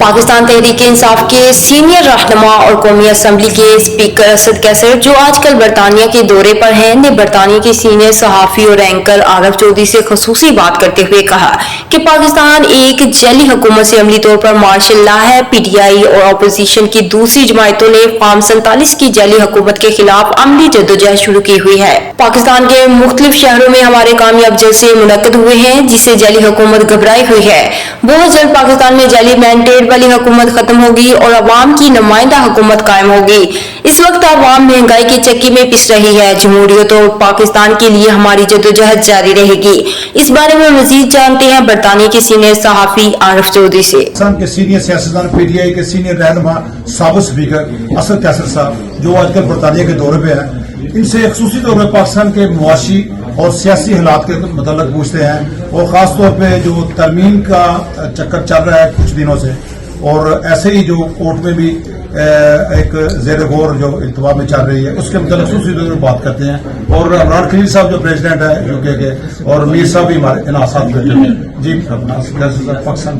पाकिस्तान तहरीक इंसाफ के सीनियर रहनुमा और कौमी असम्बली के स्पीकर असद कैसर, जो आजकल बरतानिया के दौरे पर हैं, ने बरतानिया के सीनियर सहाफ़ी और एंकर आरफ चौधरी से खसूसी बात करते हुए कहा कि पाकिस्तान एक जैली हुकूमत से अमली तौर पर मार्शल लॉ है। PTI और अपोजिशन की दूसरी जमायतों ने फार्म 47 की जैली हुकूमत के खिलाफ अमली जद्दोजहद शुरू की हुई है। पाकिस्तान के मुख्तलिफ शहरों में हमारे कामयाब जलसे मुनक्कद हुए हैं, जिससे जैली हुकूमत घबराई हुई है। बहुत जल्द पाकिस्तान में जैली मैंडेट वाली हुकूमत खत्म होगी और अवाम की नुमाइंदा हुकूमत कायम होगी। इस वक्त अवाम महंगाई की चक्की में पिस रही है। जमहूरियत और पाकिस्तान के लिए हमारी जद्दोजहद जारी रहेगी। इस बारे में मजीद जानते हैं बरतानिया के सीनियर सहाफी आरफ चौधरी से। पाकिस्तान के सीनियर सियासतदान PTI के सीनियर रहनुमा साबिक स्पीकर असद कैसर साहब, जो आजकल बरतानिया के दौरे पे हैं, इनसे खसूसी तौर पर पाकिस्तान के मुआशी और सियासी हालात के मतलब पूछते हैं, और खास तौर पे जो तरमीम का चक्कर चल रहा है कुछ दिनों से, और ऐसे ही जो कोर्ट में भी एक ज़ेर गौर जो इल्तवा में चल रही है, उसके मतलब खसूसी तौर पर बात करते हैं। और इमरान खलील साहब जो प्रेसिडेंट है UK के, और मीर साहब भी हमारे इन साथ बैठे हैं। जी पाकिस्तान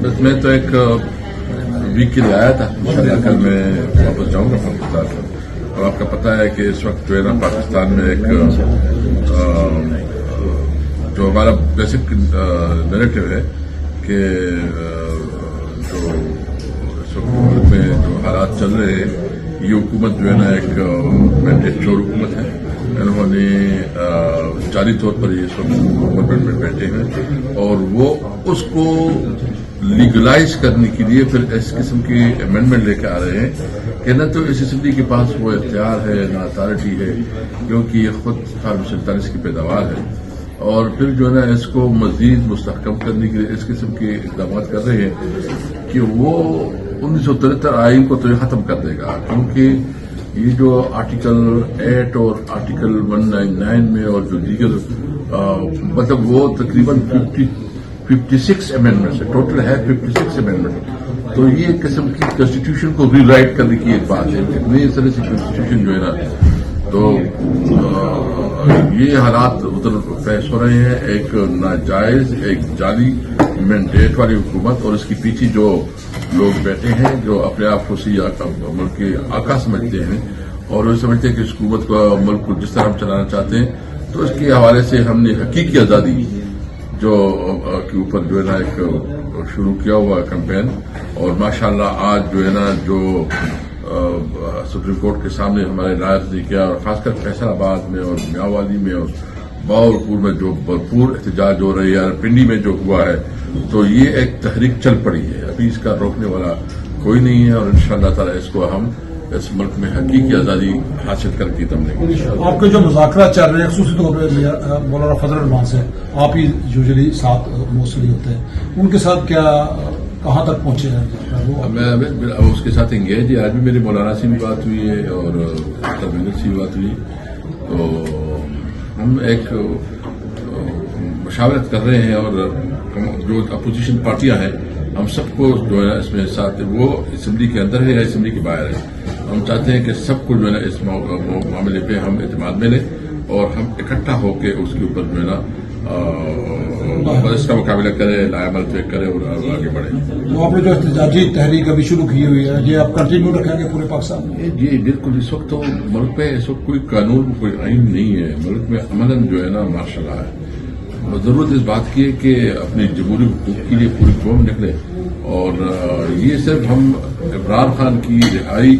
बस मैं तो एक वीक के लिए आया था, कल मैं वापस जाऊंगा पाकिस्तान। और आपका पता है कि इस वक्त जो है ना पाकिस्तान में एक जो हमारा बेसिक नैरेटिव है कि जो इस वक्त मुल्क में जो हालात चल रहे हैं, ये हुकूमत जो है ना एक मैंडेट चोर हुकूमत है। इन्होंने जारी तौर पर ये सब गवर्नमेंट में बैठे हैं और वो उसको लीगलाइज करने के लिए फिर इस किस्म की अमेंडमेंट लेके आ रहे हैं कि न तो इस असेंबली के पास वो इख्तियार है, न अथॉरिटी है, क्योंकि ये खुद फार्म 47 की पैदावार है। और फिर जो है ना इसको मजीद मुस्तहकम करने के लिए इस किस्म के इकदाम कर रहे हैं कि वो 1973 आइन को तो खत्म कर देगा, क्योंकि ये जो आर्टिकल 8 और आर्टिकल 199 में और जो दीगर मतलब वो तकरीबन 56 अमेंडमेंट है, टोटल है 56 अमेंडमेंट। तो ये एक किस्म की कॉन्स्टिट्यूशन को रीराइट करने की एक बात है। कितनी इस तरह से कॉन्स्टिट्यूशन जो है ना, तो ये हालात उधर पेश हो रहे हैं। एक नाजायज, एक जाली मैंडेट वाली हुकूमत, और इसके पीछे जो लोग बैठे हैं, जो अपने आप को मुल्क के आका समझते हैं, और वो समझते हैं कि इस हुकूमत को, मुल्क को जिस तरह हम चलाना चाहते हैं, तो इसके हवाले से हमने हकीकी आज़ादी जो के ऊपर जो है ना एक शुरू किया हुआ कैंपेन। और माशाल्लाह आज जो है ना जो सुप्रीम कोर्ट के सामने हमारे राय ने किया, और खासकर फैसलाबाद में और मियांवाली में और बावलपुर में जो भरपूर एहतजाज हो रही है, पिंडी में जो हुआ है, तो ये एक तहरीक चल पड़ी है। अभी इसका रोकने वाला कोई नहीं है, और इंशाअल्लाह ताला इसको हम इस मुल्क में हकीकी आज़ादी हासिल करके दम लेंगे। आपके जो मुज़ाकरा चल रहे हैं खसूसी तौर पर मौलाना फजल रहमान से, आप ही यूजुअली साथ मोस्टली होते हैं, उनके साथ क्या कहाँ तक पहुंचे हैं? मैं उसके साथ इंगेज है। आज भी मेरी मौलाना से भी बात हुई है और तमीर से भी बात हुई, तो हम एक मशावरत कर रहे हैं, और जो अपोजिशन पार्टियां हैं, हम सबको जो है इसमें साथ, वो असेंबली के अंदर है या असेंबली के बाहर है, हम चाहते हैं कि सबको जो है ना इस मामले पे हम एतमाद में लें, और हम इकट्ठा होकर उसके ऊपर जो है ना इसका मुकाबला करें, लायामल तय करें और आगे बढ़े। तो आपने जो एहतजाजी तहरीक अभी शुरू की हुई है, ये आप कंटिन्यू रखेंगे पूरे पाकिस्तान में? जी बिल्कुल। इस वक्त तो मुल्क में इस वक्त कोई कानून, कोई आइन नहीं है। मुल्क में अमलन जो है ना माशाल्लाह है। जरूरत इस बात की है कि अपनी जमहूरी हुकूक के लिए पूरी कौम निकले, और ये सिर्फ हम इमरान खान की रिहाई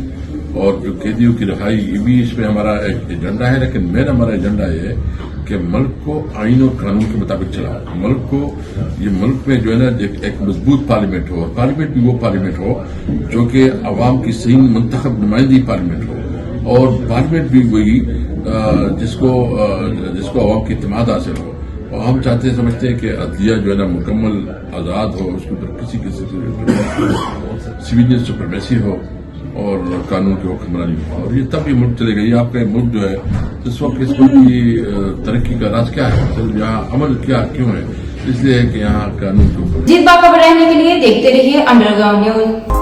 और जो कैदियों की रिहाई, ये भी इसमें हमारा एक एजेंडा है, लेकिन मेन हमारा एजेंडा ये है कि मुल्क को आइन और कानून के मुताबिक चलाओ। मुल्क को, ये मुल्क में जो है ना एक मजबूत पार्लियामेंट हो, और पार्लियामेंट भी वो पार्लियामेंट हो जो कि अवाम की सही मुंतखब नुमाइंदी पार्लियामेंट हो, और पार्लियामेंट भी वही जिसको अवाम की इत्मीनान हासिल हो। और हम चाहते समझते हैं कि अदलिया जो है ना मुकम्मल आज़ाद हो, उसके ऊपर किसी सिविलियन सुप्रीमेसी हो, और कानून की हुक्मरानी हो, और ये तब ये मुल्क चलेगा। ये आपका मुल्क जो है इस वक्त, इस मुल्क की तरक्की का राज क्या है, मतलब यहाँ अमल क्यों है? इसलिए है कि यहाँ कानून के ऊपर। जिस बात खबर रहने के लिए देखते रहिए अंडरग्राउंड न्यूज।